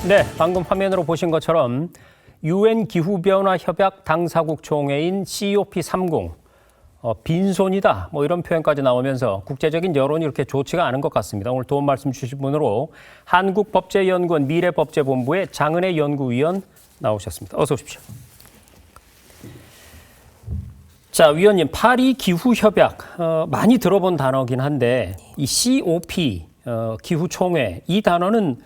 네, 방금 화면으로 보신 것처럼 UN 기후변화 협약 당사국 총회인 COP30 빈손이다 뭐 이런 표현까지 나오면서 국제적인 여론이 이렇게 좋지가 않은 것 같습니다. 오늘 도움 말씀 주실 분으로 한국법제연구원 미래법제본부의 장은혜 연구위원 나오셨습니다. 어서 오십시오. 자, 위원님, 파리 기후협약 많이 들어본 단어긴 한데 이 COP 기후총회 이 단어는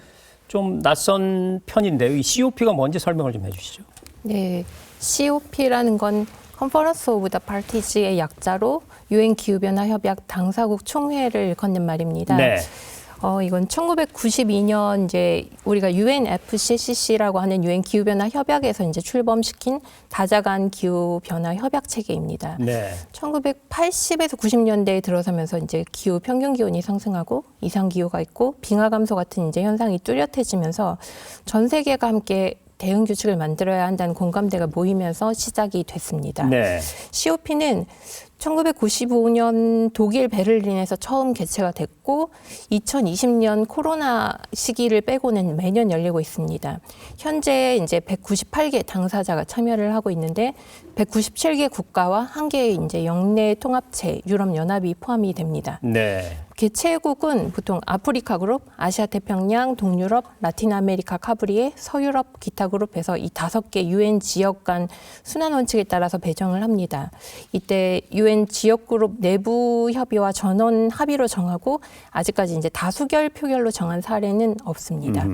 좀 낯선 편인데요. 이 COP가 뭔지 설명을 좀 해주시죠. 네, COP라는 건 컨퍼런스 오브 더 파티즈의 약자로 유엔 기후변화 협약 당사국 총회를 건넨 말입니다. 네. 이건 1992년 이제 우리가 UNFCCC라고 하는 유엔 기후변화 협약에서 이제 출범시킨 다자간 기후변화 협약 체계입니다. 네. 1980에서 90년대에 들어서면서 이제 기후 평균 기온이 상승하고 이상 기후가 있고 빙하 감소 같은 이제 현상이 뚜렷해지면서 전 세계가 함께 대응 규칙을 만들어야 한다는 공감대가 모이면서 시작이 됐습니다. 네. COP는 1995년 독일 베를린에서 처음 개최가 됐고 2020년 코로나 시기를 빼고는 매년 열리고 있습니다. 현재 이제 198개 당사자가 참여를 하고 있는데 197개 국가와 한 개의 이제 영내 통합체 유럽 연합이 포함이 됩니다. 네. 개최국은 보통 아프리카 그룹, 아시아 태평양, 동유럽, 라틴 아메리카 카브리에, 서유럽 기타 그룹에서 이 5개 유엔 지역 간 순환 원칙에 따라서 배정을 합니다. 이때 유엔 지역 그룹 내부 협의와 전원 합의로 정하고 아직까지 이제 다수결 표결로 정한 사례는 없습니다.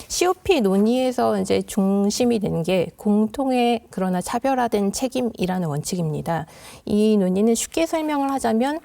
COP 논의에서 이제 중심이 되는 게 공통의 그러나 차별화된 책임이라는 원칙입니다. 이 논의는 쉽게 설명을 하자면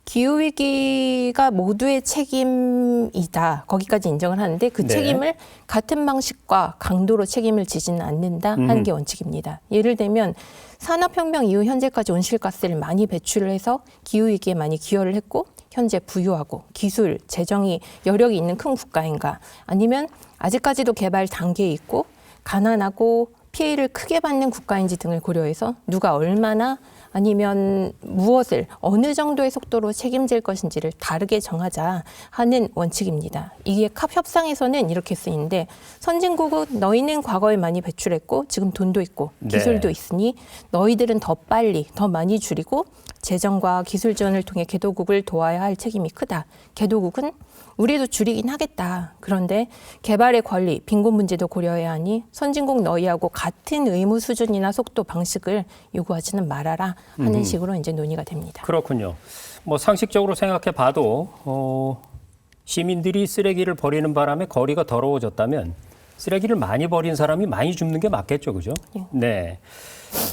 기후위기가 모두의 책임이다. 거기까지 인정을 하는데 그 네. 책임을 같은 방식과 강도로 책임을 지지는 않는다 하는 게 원칙입니다. 예를 들면 산업혁명 이후 현재까지 온실가스를 많이 배출을 해서 기후위기에 많이 기여를 했고 현재 부유하고 기술, 재정이 여력이 있는 큰 국가인가 아니면 아직까지도 개발 단계에 있고 가난하고 피해를 크게 받는 국가인지 등을 고려해서 누가 얼마나 아니면 무엇을 어느 정도의 속도로 책임질 것인지를 다르게 정하자 하는 원칙입니다. 이게 캅 협상에서는 이렇게 쓰이는데 선진국은 너희는 과거에 많이 배출했고 지금 돈도 있고 기술도 있으니 너희들은 더 빨리 더 많이 줄이고 재정과 기술 지원을 통해 개도국을 도와야 할 책임이 크다. 개도국은 우리도 줄이긴 하겠다. 그런데 개발의 권리, 빈곤 문제도 고려해야 하니 선진국 너희하고 같은 의무 수준이나 속도, 방식을 요구하지는 말아라 하는 식으로 이제 논의가 됩니다. 그렇군요. 뭐 상식적으로 생각해 봐도 시민들이 쓰레기를 버리는 바람에 거리가 더러워졌다면 쓰레기를 많이 버린 사람이 많이 죽는 게 맞겠죠, 그죠? 예. 네.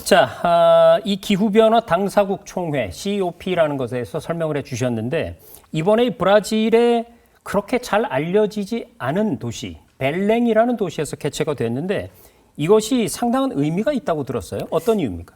자, 이 기후변화 당사국 총회 COP라는 것에서 설명을 해주셨는데 이번에 브라질의 그렇게 잘 알려지지 않은 도시 벨랭이라는 도시에서 개최가 됐는데 이것이 상당한 의미가 있다고 들었어요. 어떤 이유입니까?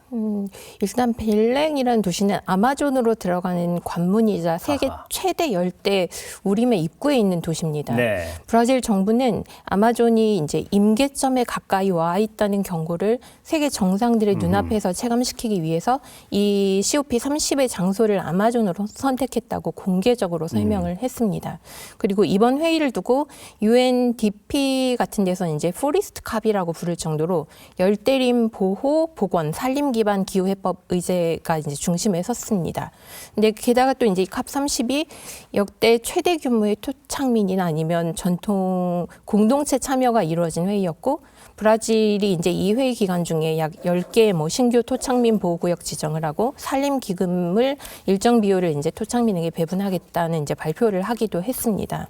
일단 벨랭이라는 도시는 아마존으로 들어가는 관문이자 세계 최대 열대 우림의 입구에 있는 도시입니다. 네. 브라질 정부는 아마존이 이제 임계점에 가까이 와 있다는 경고를 세계 정상들의 눈앞에서 체감시키기 위해서 이 COP30의 장소를 아마존으로 선택했다고 공개적으로 설명을 했습니다. 그리고 이번 회의를 두고 UNDP 같은 데서는 이제 포리스트 캅이라고 부를 정도로 열대림 보호, 복원, 산림 기반 기후 해법 의제가 이제 중심에 섰습니다. 근데 게다가 또 이제 캅30이 역대 최대 규모의 토착민이나 아니면 전통 공동체 참여가 이루어진 회의였고 브라질이 이제 이 회의 기간 중에 약 10개의 뭐 신규 토착민 보호구역 지정을 하고 산림 기금을 일정 비율을 이제 토착민에게 배분하겠다는 이제 발표를 하기도 했습니다.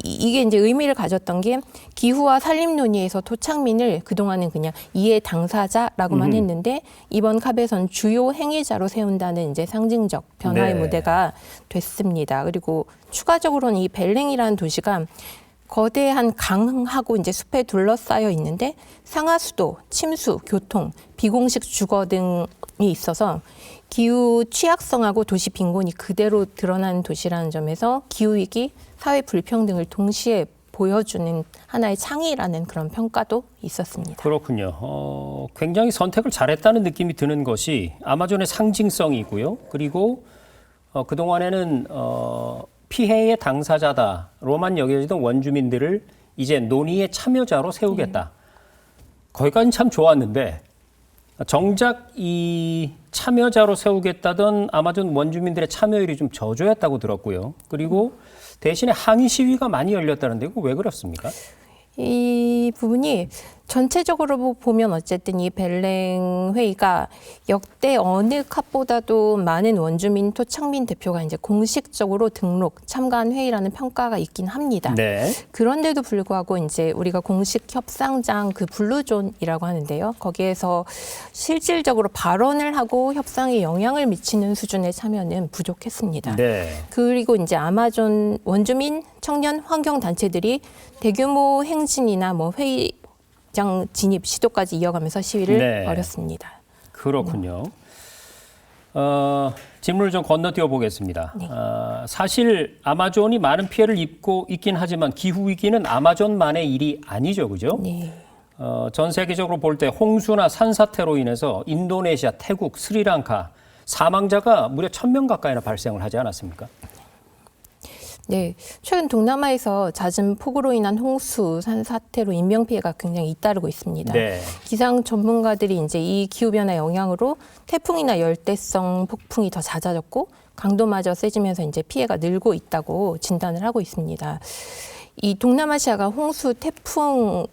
이게 이제 의미를 가졌던 게 기후와 산림 논의에서 토착민을 그동안은 그냥 이해 당사자라고만 했는데 이번 캅에선 주요 행위자로 세운다는 이제 상징적 변화의 무대가 됐습니다. 그리고 추가적으로는 이 벨랭이라는 도시가 거대한 강하고 이제 숲에 둘러싸여 있는데 상하수도, 침수, 교통, 비공식 주거 등이 있어서 기후 취약성하고 도시 빈곤이 그대로 드러나는 도시라는 점에서 기후위기, 사회 불평등을 동시에 보여주는 하나의 창의라는 그런 평가도 있었습니다. 그렇군요. 굉장히 선택을 잘했다는 느낌이 드는 것이 아마존의 상징성이고요. 그리고 그동안에는 피해의 당사자다로만 여겨지던 원주민들을 이제 논의의 참여자로 세우겠다. 거기까지는 참 좋았는데 정작 이 참여자로 세우겠다던 아마존 원주민들의 참여율이 좀 저조했다고 들었고요. 그리고 대신에 항의 시위가 많이 열렸다는데 이거 왜 그렇습니까? 이 부분이 전체적으로 보면 어쨌든 이 벨랭 회의가 역대 어느 컵보다도 많은 원주민 토착민 대표가 이제 공식적으로 등록 참가한 회의라는 평가가 있긴 합니다. 네. 그런데도 불구하고 이제 우리가 공식 협상장 그 블루존이라고 하는데요. 거기에서 실질적으로 발언을 하고 협상에 영향을 미치는 수준의 참여는 부족했습니다. 네. 그리고 이제 아마존 원주민 청년 환경 단체들이 대규모 행진이나 뭐 회의장 진입 시도까지 이어가면서 시위를 네. 벌였습니다. 그렇군요. 질문을 좀 건너뛰어 보겠습니다. 네. 사실 아마존이 많은 피해를 입고 있긴 하지만 기후 위기는 아마존만의 일이 아니죠, 그죠? 네. 전 세계적으로 볼 때 홍수나 산사태로 인해서 인도네시아, 태국, 스리랑카 사망자가 무려 1,000명 가까이나 발생을 하지 않았습니까? 네, 최근 동남아에서 잦은 폭우로 인한 홍수, 산사태로 인명 피해가 굉장히 잇따르고 있습니다. 네. 기상 전문가들이 이제 이 기후 변화 영향으로 태풍이나 열대성 폭풍이 더 잦아졌고 강도마저 세지면서 이제 피해가 늘고 있다고 진단을 하고 있습니다. 이 동남아시아가 홍수, 태풍,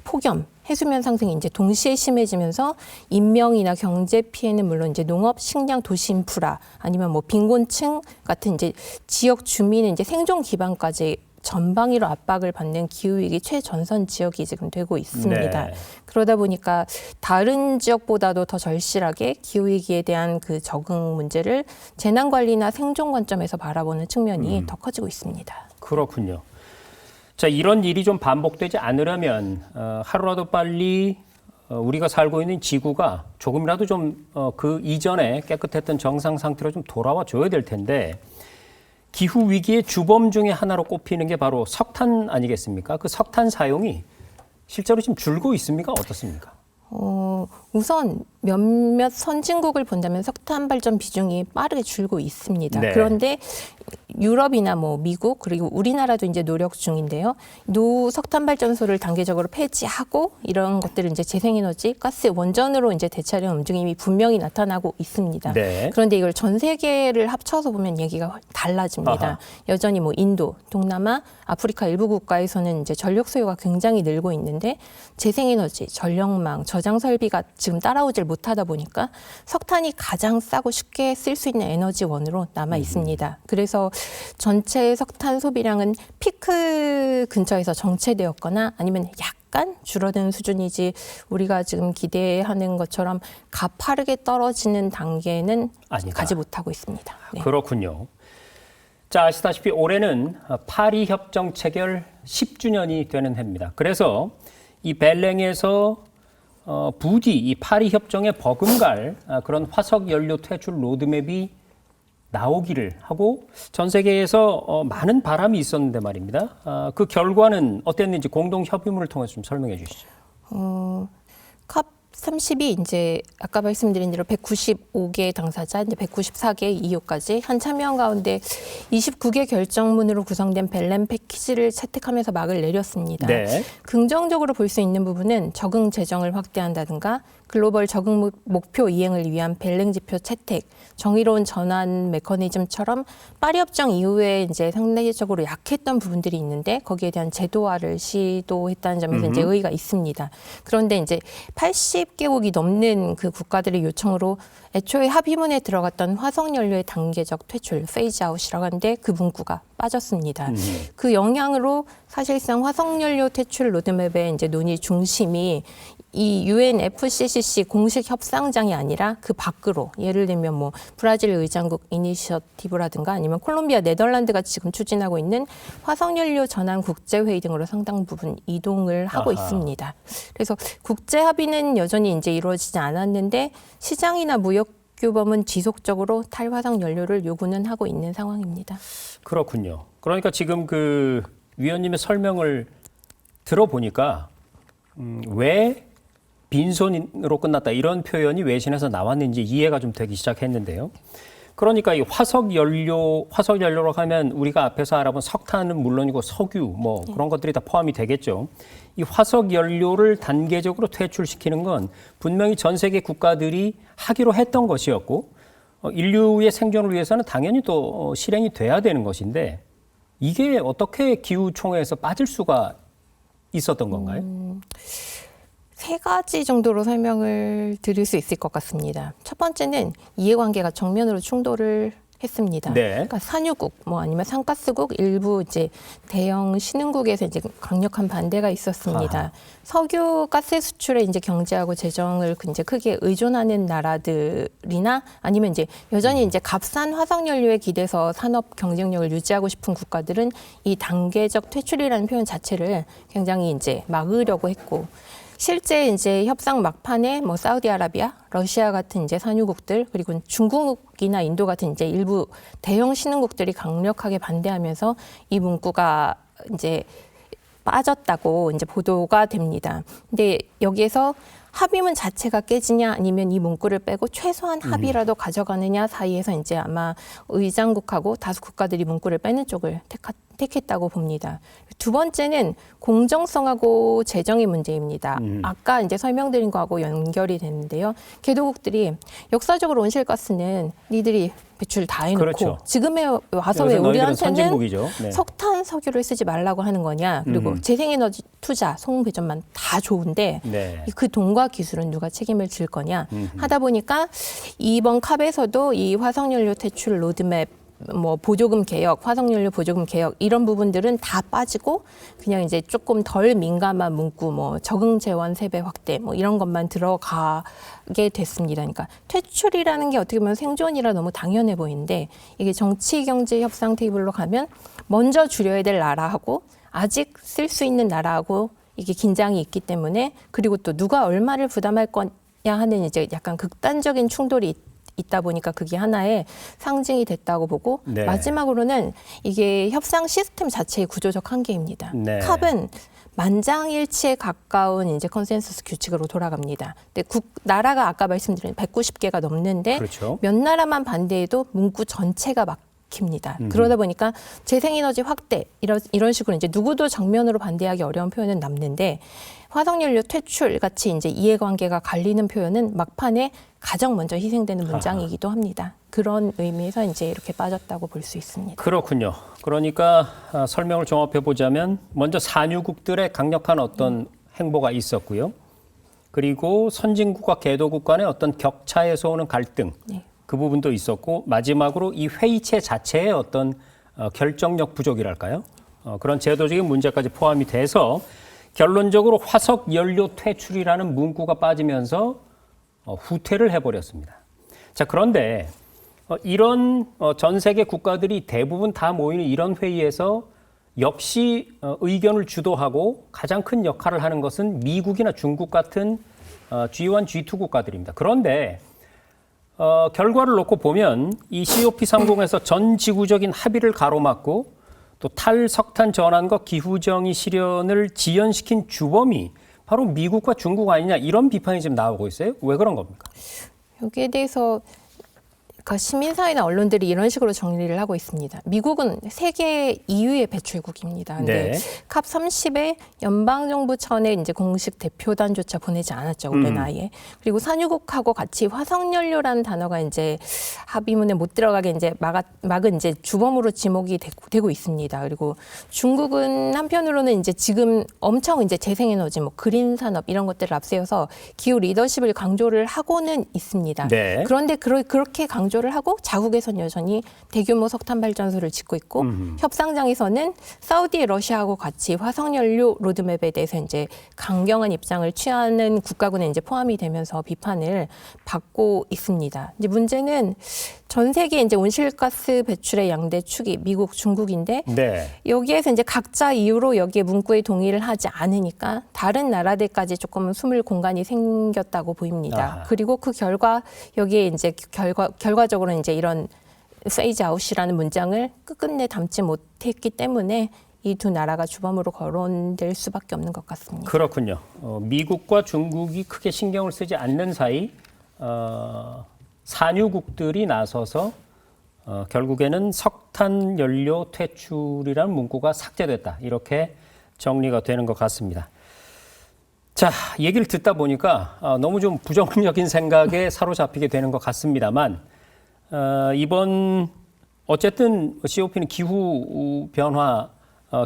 폭염, 해수면 상승이 이제 동시에 심해지면서 인명이나 경제 피해는 물론 이제 농업, 식량, 도시 인프라 아니면 빈곤층 같은 이제 지역 주민의 이제 생존 기반까지 전방위로 압박을 받는 기후위기 최전선 지역이 지금 되고 있습니다. 네. 그러다 보니까 다른 지역보다도 더 절실하게 기후위기에 대한 그 적응 문제를 재난관리나 생존 관점에서 바라보는 측면이 더 커지고 있습니다. 그렇군요. 자, 이런 일이 좀 반복되지 않으려면 하루라도 빨리 우리가 살고 있는 지구가 조금이라도 좀 그 이전에 깨끗했던 정상 상태로 좀 돌아와 줘야 될 텐데 기후 위기의 주범 중에 하나로 꼽히는 게 바로 석탄 아니겠습니까? 그 석탄 사용이 실제로 지금 줄고 있습니까? 어떻습니까? 우선 몇몇 선진국을 본다면 석탄 발전 비중이 빠르게 줄고 있습니다. 네. 그런데 유럽이나 미국 그리고 우리나라도 이제 노력 중인데요. 노 석탄 발전소를 단계적으로 폐지하고 이런 것들을 이제 재생에너지, 가스 원전으로 이제 대체하려는 움직임이 분명히 나타나고 있습니다. 네. 그런데 이걸 전 세계를 합쳐서 보면 얘기가 달라집니다. 아하. 여전히 인도, 동남아, 아프리카 일부 국가에서는 이제 전력 수요가 굉장히 늘고 있는데 재생에너지, 전력망, 저장 설비가 지금 따라오질 못하다 보니까 석탄이 가장 싸고 쉽게 쓸 수 있는 에너지원으로 남아 있습니다. 그래서 전체 석탄 소비량은 피크 근처에서 정체되었거나 아니면 약간 줄어든 수준이지 우리가 지금 기대하는 것처럼 가파르게 떨어지는 단계는 아니다. 가지 못하고 있습니다. 네. 그렇군요. 자, 아시다시피 올해는 파리 협정 체결 10주년이 되는 해입니다. 그래서 이 벨랭에서 부디 이 파리 협정에 버금갈 그런 화석 연료 퇴출 로드맵이 나오기를 하고 전 세계에서 많은 바람이 있었는데 말입니다. 그 결과는 어땠는지 공동 협의문을 통해서 좀 설명해 주시죠. 컵 30이 이제 아까 말씀드린 대로 195개 당사자, 이제 194개 EU까지 한 참여한 가운데 29개 결정문으로 구성된 벨렌 패키지를 채택하면서 막을 내렸습니다. 네. 긍정적으로 볼 수 있는 부분은 적응 재정을 확대한다든가 글로벌 적응 목표 이행을 위한 벨렌 지표 채택, 정의로운 전환 메커니즘처럼 파리 협정 이후에 이제 상대적으로 약했던 부분들이 있는데 거기에 대한 제도화를 시도했다는 점에서 이제 의의가 있습니다. 그런데 이제 80개국이 넘는 그 국가들의 요청으로 애초에 합의문에 들어갔던 화석연료의 단계적 퇴출, 페이즈아웃이라고 하는데 그 문구가 빠졌습니다. 그 영향으로 사실상 화석연료 퇴출 로드맵의 이제 논의 중심이 이 UNFCCC 공식 협상장이 아니라 그 밖으로 예를 들면 브라질 의장국 이니셔티브라든가 아니면 콜롬비아, 네덜란드가 지금 추진하고 있는 화석연료 전환 국제회의 등으로 상당 부분 이동을 하고 있습니다. 그래서 국제 합의는 여전히 이제 이루어지지 않았는데 시장이나 무역 규범은 지속적으로 탈화석 연료를 요구는 하고 있는 상황입니다. 그렇군요. 그러니까 지금 그 위원님의 설명을 들어보니까 왜 빈손으로 끝났다 이런 표현이 외신에서 나왔는지 이해가 좀 되기 시작했는데요. 그러니까 이 화석연료로 하면 우리가 앞에서 알아본 석탄은 물론이고 석유 뭐 그런 것들이 다 포함이 되겠죠. 이 화석연료를 단계적으로 퇴출시키는 건 분명히 전 세계 국가들이 하기로 했던 것이었고 인류의 생존을 위해서는 당연히 또 실행이 돼야 되는 것인데 이게 어떻게 기후총회에서 빠질 수가 있었던 건가요? 세 가지 정도로 설명을 드릴 수 있을 것 같습니다. 첫 번째는 이해관계가 정면으로 충돌을 했습니다. 네. 그러니까 산유국, 뭐 아니면 산가스국, 일부 이제 대형 신흥국에서 이제 강력한 반대가 있었습니다. 아하. 석유, 가스 수출에 이제 경제하고 재정을 이제 크게 의존하는 나라들이나 아니면 이제 여전히 이제 값싼 화석 연료에 기대서 산업 경쟁력을 유지하고 싶은 국가들은 이 단계적 퇴출이라는 표현 자체를 굉장히 이제 막으려고 했고. 실제 이제 협상 막판에 뭐 사우디아라비아, 러시아 같은 이제 산유국들 그리고 중국이나 인도 같은 이제 일부 대형 신흥국들이 강력하게 반대하면서 이 문구가 이제 빠졌다고 이제 보도가 됩니다. 근데 여기에서 합의문 자체가 깨지냐 아니면 이 문구를 빼고 최소한 합의라도 가져가느냐 사이에서 이제 아마 의장국하고 다수 국가들이 문구를 빼는 쪽을 택했다고 봅니다. 두 번째는 공정성하고 재정의 문제입니다. 아까 이제 설명드린 거하고 연결이 되는데요. 개도국들이 역사적으로 온실가스는 니들이 배출 다 해놓고 그렇죠. 지금에 와서 왜 너희들은 우리한테는 선진국이죠. 네. 석탄, 석유를 쓰지 말라고 하는 거냐. 그리고 재생에너지 투자, 송배전만 다 좋은데 네. 그 돈과 기술은 누가 책임을 질 거냐 하다 보니까 이번 캅에서도 이 화석연료 퇴출 로드맵 뭐 보조금 개혁, 화석연료 보조금 개혁 이런 부분들은 다 빠지고 그냥 이제 조금 덜 민감한 문구, 뭐 적응 재원 세배 확대 뭐 이런 것만 들어가게 됐습니다. 그러니까 퇴출이라는 게 어떻게 보면 생존이라 너무 당연해 보이는데 이게 정치 경제 협상 테이블로 가면 먼저 줄여야 될 나라하고 아직 쓸 수 있는 나라하고 이게 긴장이 있기 때문에 그리고 또 누가 얼마를 부담할 거냐 하는 이제 약간 극단적인 충돌이 있다 보니까 그게 하나의 상징이 됐다고 보고 네. 마지막으로는 이게 협상 시스템 자체의 구조적 한계입니다. 네. 캅은 만장일치에 가까운 이제 컨센서스 규칙으로 돌아갑니다. 근데 나라가 아까 말씀드린 190개가 넘는데 그렇죠. 몇 나라만 반대해도 문구 전체가 막힙니다. 그러다 보니까 재생에너지 확대 이런 식으로 이제 누구도 정면으로 반대하기 어려운 표현은 남는데 화석연료 퇴출 같이 이제 이해관계가 갈리는 표현은 막판에 가장 먼저 희생되는 문장이기도 합니다. 그런 의미에서 이제 이렇게 빠졌다고 볼 수 있습니다. 그렇군요. 그러니까 설명을 종합해 보자면 먼저 산유국들의 강력한 어떤 행보가 있었고요. 그리고 선진국과 개도국 간의 어떤 격차에서 오는 갈등 네. 그 부분도 있었고 마지막으로 이 회의체 자체의 어떤 결정력 부족이랄까요? 그런 제도적인 문제까지 포함이 돼서 결론적으로 화석 연료 퇴출이라는 문구가 빠지면서 후퇴를 해버렸습니다. 자, 그런데 이런 전 세계 국가들이 대부분 다 모이는 이런 회의에서 역시 의견을 주도하고 가장 큰 역할을 하는 것은 미국이나 중국 같은 G1, G2 국가들입니다. 그런데 결과를 놓고 보면 이 COP30에서 전 지구적인 합의를 가로막고 또 탈석탄 전환과 기후정의 실현을 지연시킨 주범이 바로 미국과 중국 아니냐 이런 비판이 지금 나오고 있어요. 왜 그런 겁니까? 여기에 대해서 그러니까 시민사회나 언론들이 이런 식으로 정리를 하고 있습니다. 미국은 세계 2위의 배출국입니다. 근데 네. 캅 30에 연방정부 차원의 이제 공식 대표단조차 보내지 않았죠. 올해 나이에. 그리고 산유국하고 같이 화석연료라는 단어가 이제 합의문에 못 들어가게 이제 막은 이제 주범으로 지목이 되고 있습니다. 그리고 중국은 한편으로는 이제 지금 엄청 이제 재생에너지, 뭐 그린 산업 이런 것들을 앞세워서 기후 리더십을 강조를 하고는 있습니다. 네. 그런데 그렇게 강조를 하고 자국에선 여전히 대규모 석탄 발전소를 짓고 있고 협상장에서는 사우디, 러시아하고 같이 화석연료 로드맵에 대해서 이제 강경한 입장을 취하는 국가군에 이제 포함이 되면서 비판을 받고 있습니다. 이제 문제는 전 세계 이제 온실가스 배출의 양대 축이 미국, 중국인데 네. 여기에서 이제 각자 이유로 여기에 문구에 동의를 하지 않으니까 다른 나라들까지 조금 숨을 공간이 생겼다고 보입니다. 아하. 그리고 그 결과 여기에 이제 결과적으로 이제 이런 페이즈 아웃이라는 문장을 끝끝내 담지 못했기 때문에 이 두 나라가 주범으로 거론될 수밖에 없는 것 같습니다. 그렇군요. 미국과 중국이 크게 신경을 쓰지 않는 사이 산유국들이 나서서 결국에는 석탄 연료 퇴출이라는 문구가 삭제됐다. 이렇게 정리가 되는 것 같습니다. 자, 얘기를 듣다 보니까 너무 좀 부정적인 생각에 사로잡히게 되는 것 같습니다만 이번 어쨌든 COP는 기후 변화,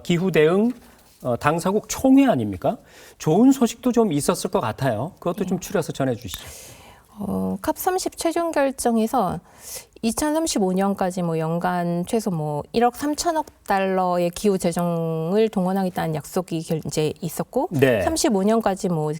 기후 대응 당사국 총회 아닙니까? 좋은 소식도 좀 있었을 것 같아요. 그것도 좀 추려서 전해 주시죠. 캅30 최종 결정에서 2035년까지 뭐 연간 최소 뭐 1억 3천억 달러의 기후 재정을 동원하겠다는 약속이 이제 있었고, 네. 35년까지 뭐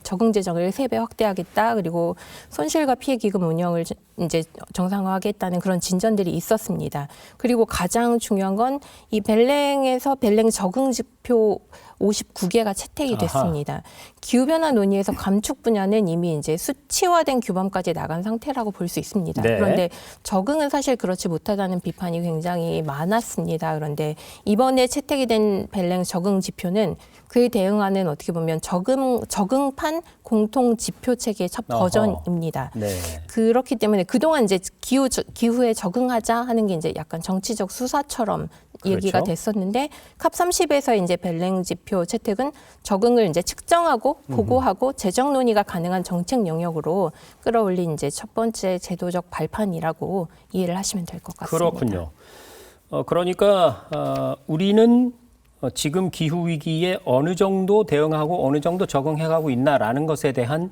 적응 재정을 3배 확대하겠다, 그리고 손실과 피해 기금 운영을 이제 정상화하겠다는 그런 진전들이 있었습니다. 그리고 가장 중요한 건 이 벨랭에서 벨랭 적응 지표 59개가 채택이 됐습니다. 기후변화 논의에서 감축 분야는 이미 이제 수치화된 규범까지 나간 상태라고 볼 수 있습니다. 네. 그런데 적응은 사실 그렇지 못하다는 비판이 굉장히 많았습니다. 그런데 이번에 채택이 된 벨랭 적응 지표는 그에 대응하는 어떻게 보면 적응판 공통 지표 체계의 첫 버전입니다. 네. 그렇기 때문에 그동안 이제 기후에 적응하자 하는 게 이제 약간 정치적 수사처럼 얘기가 그렇죠. 됐었는데 캅30에서 이제 벨랭 지표 채택은 적응을 이제 측정하고 보고하고 재정 논의가 가능한 정책 영역으로 끌어올린 이제 첫 번째 제도적 발판이라고 이해를 하시면 될 것 같습니다. 그렇군요. 그러니까 우리는 지금 기후 위기에 어느 정도 대응하고 어느 정도 적응해가고 있나라는 것에 대한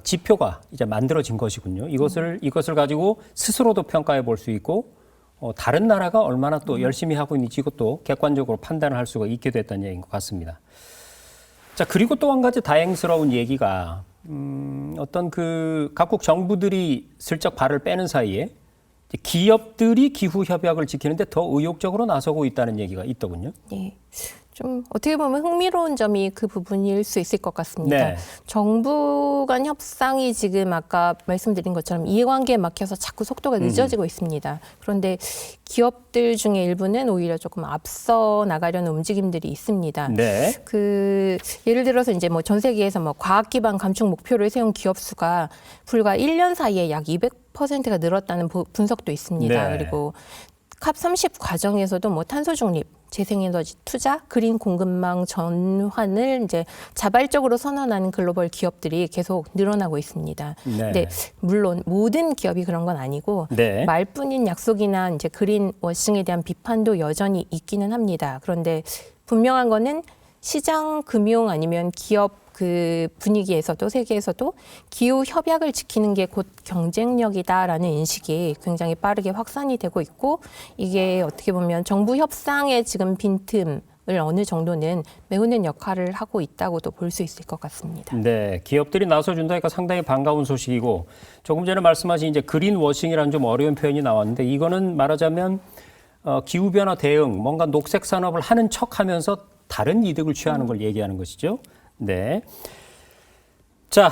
지표가 이제 만들어진 것이군요. 이것을 가지고 스스로도 평가해 볼 수 있고 다른 나라가 얼마나 또 열심히 하고 있는지 이것도 객관적으로 판단을 할 수가 있게 됐다는 얘기인 것 같습니다. 자, 그리고 또 한 가지 다행스러운 얘기가 어떤 그 각국 정부들이 슬쩍 발을 빼는 사이에 기업들이 기후 협약을 지키는데 더 의욕적으로 나서고 있다는 얘기가 있더군요. 네. 좀 어떻게 보면 흥미로운 점이 그 부분일 수 있을 것 같습니다. 네. 정부 간 협상이 지금 아까 말씀드린 것처럼 이해관계에 막혀서 자꾸 속도가 늦어지고 있습니다. 그런데 기업들 중에 일부는 오히려 조금 앞서 나가려는 움직임들이 있습니다. 네. 예를 들어서 이제 뭐 전 세계에서 뭐 과학 기반 감축 목표를 세운 기업 수가 불과 1년 사이에 약 200%가 늘었다는 분석도 있습니다. 네. 그리고 캅30 과정에서도 뭐 탄소 중립, 재생에너지 투자, 그린 공급망 전환을 이제 자발적으로 선언하는 글로벌 기업들이 계속 늘어나고 있습니다. 네. 근데 물론 모든 기업이 그런 건 아니고 네. 말뿐인 약속이나 이제 그린 워싱에 대한 비판도 여전히 있기는 합니다. 그런데 분명한 거는 시장 금융 아니면 기업 그 분위기에서도 세계에서도 기후 협약을 지키는 게 곧 경쟁력이다라는 인식이 굉장히 빠르게 확산이 되고 있고, 이게 어떻게 보면 정부 협상의 지금 빈틈을 어느 정도는 메우는 역할을 하고 있다고도 볼 수 있을 것 같습니다. 네, 기업들이 나서준다니까 상당히 반가운 소식이고, 조금 전에 말씀하신 이제 그린 워싱이라는 좀 어려운 표현이 나왔는데, 이거는 말하자면 기후 변화 대응, 뭔가 녹색 산업을 하는 척하면서 다른 이득을 취하는 걸 얘기하는 것이죠. 네. 자,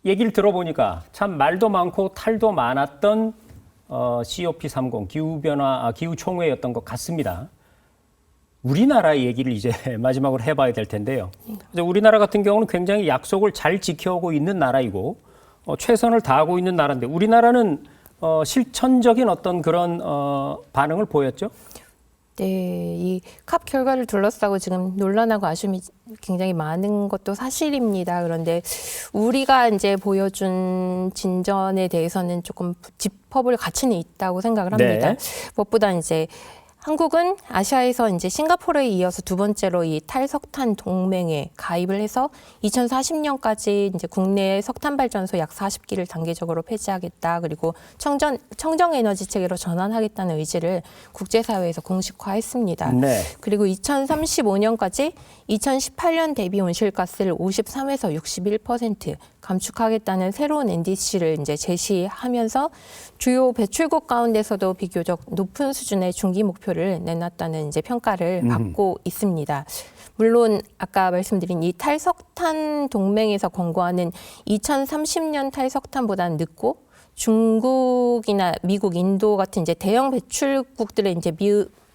얘기를 들어보니까 참 말도 많고 탈도 많았던 COP30 기후 총회였던 것 같습니다. 우리나라 얘기를 이제 마지막으로 해봐야 될 텐데요. 우리나라 같은 경우는 굉장히 약속을 잘 지켜오고 있는 나라이고 최선을 다하고 있는 나라인데, 우리나라는 실천적인 어떤 그런 반응을 보였죠? 네, 이 캅 결과를 둘러싸고 지금 논란하고 아쉬움이 굉장히 많은 것도 사실입니다. 그런데 우리가 이제 보여준 진전에 대해서는 조금 짚어볼 가치는 있다고 생각을 합니다. 네. 무엇보다 이제 한국은 아시아에서 이제 싱가포르에 이어서 두 번째로 이 탈석탄 동맹에 가입을 해서 2040년까지 이제 국내 석탄 발전소 약 40기를 단계적으로 폐지하겠다. 그리고 청정 에너지 체계로 전환하겠다는 의지를 국제사회에서 공식화했습니다. 네. 그리고 2035년까지 2018년 대비 온실가스를 53에서 61% 감축하겠다는 새로운 NDC를 이제 제시하면서 주요 배출국 가운데서도 비교적 높은 수준의 중기 목표를 내놨다는 이제 평가를 받고 있습니다. 물론 아까 말씀드린 이 탈석탄 동맹에서 권고하는 2030년 탈석탄보다는 늦고, 중국이나 미국, 인도 같은 이제 대형 배출국들의 이제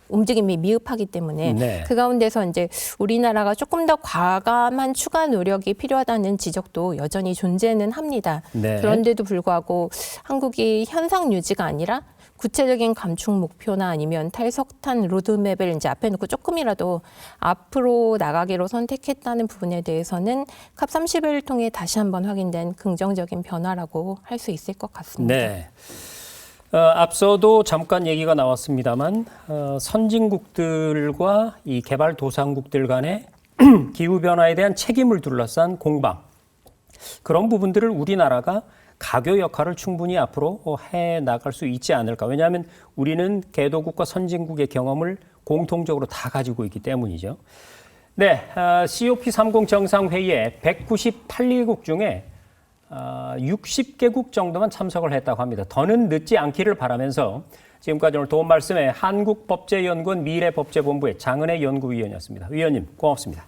움직임이 미흡하기 때문에 네. 그 가운데서 이제 우리나라가 조금 더 과감한 추가 노력이 필요하다는 지적도 여전히 존재는 합니다. 네. 그런데도 불구하고 한국이 현상 유지가 아니라 구체적인 감축 목표나 아니면 탈석탄 로드맵을 이제 앞에 놓고 조금이라도 앞으로 나가기로 선택했다는 부분에 대해서는 캅 30을 통해 다시 한번 확인된 긍정적인 변화라고 할 수 있을 것 같습니다. 네. 앞서도 잠깐 얘기가 나왔습니다만 선진국들과 이 개발도상국들 간의 기후변화에 대한 책임을 둘러싼 공방, 그런 부분들을 우리나라가 가교 역할을 충분히 앞으로 해 나갈 수 있지 않을까. 왜냐하면 우리는 개도국과 선진국의 경험을 공통적으로 다 가지고 있기 때문이죠. 네, COP30 정상회의에 198개국 중에 60개국 정도만 참석을 했다고 합니다. 더는 늦지 않기를 바라면서 지금까지 오늘 도움 말씀에 한국법제연구원 미래법제본부의 장은혜 연구위원이었습니다. 위원님 고맙습니다.